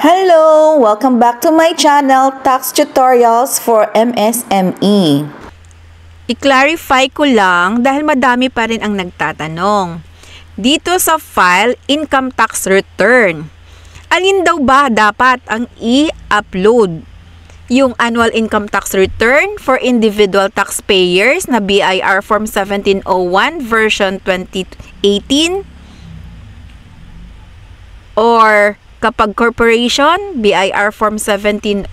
Hello! Welcome back to my channel, Tax Tutorials for MSME. I-clarify ko lang dahil madami pa rin ang nagtatanong. Dito sa file, income tax return. Alin daw ba dapat ang i-upload? Yung annual income tax return for individual taxpayers na BIR Form 1701 version 2018 or kapag corporation, BIR Form 1702,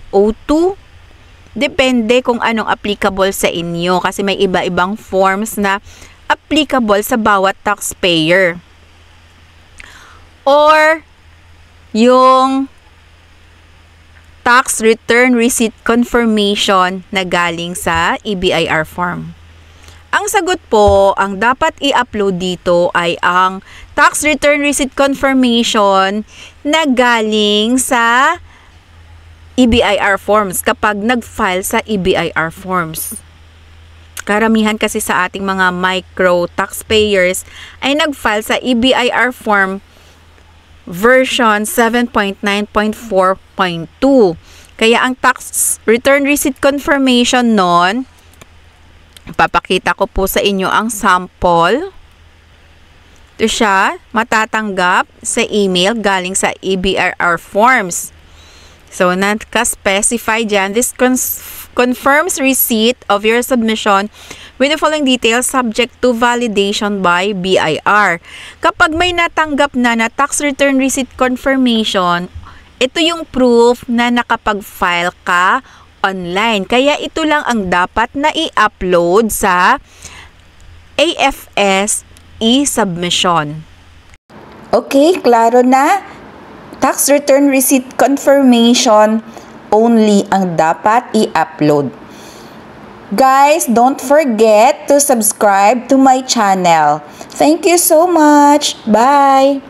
depende kung anong applicable sa inyo kasi may iba-ibang forms na applicable sa bawat taxpayer. Or yung tax return receipt confirmation na galing sa EBIR form. Ang sagot po, ang dapat i-upload dito ay ang tax return receipt confirmation na galing sa EBIR forms kapag nag-file sa EBIR forms. Karamihan kasi sa ating mga micro taxpayers ay nag-file sa EBIR form version 7.9.4.2. Kaya ang tax return receipt confirmation nun, ipapakita ko po sa inyo ang sample. Ito siya, matatanggap sa email galing sa EBIR forms. So, naka-specify dyan, this confirms receipt of your submission with the following details subject to validation by BIR. Kapag may natanggap na tax return receipt confirmation, ito yung proof na nakapag-file ka online. Kaya ito lang ang dapat na i-upload sa AFS e-submission. Okay, klaro na? Tax return receipt confirmation only ang dapat i-upload. Guys, don't forget to subscribe to my channel. Thank you so much. Bye!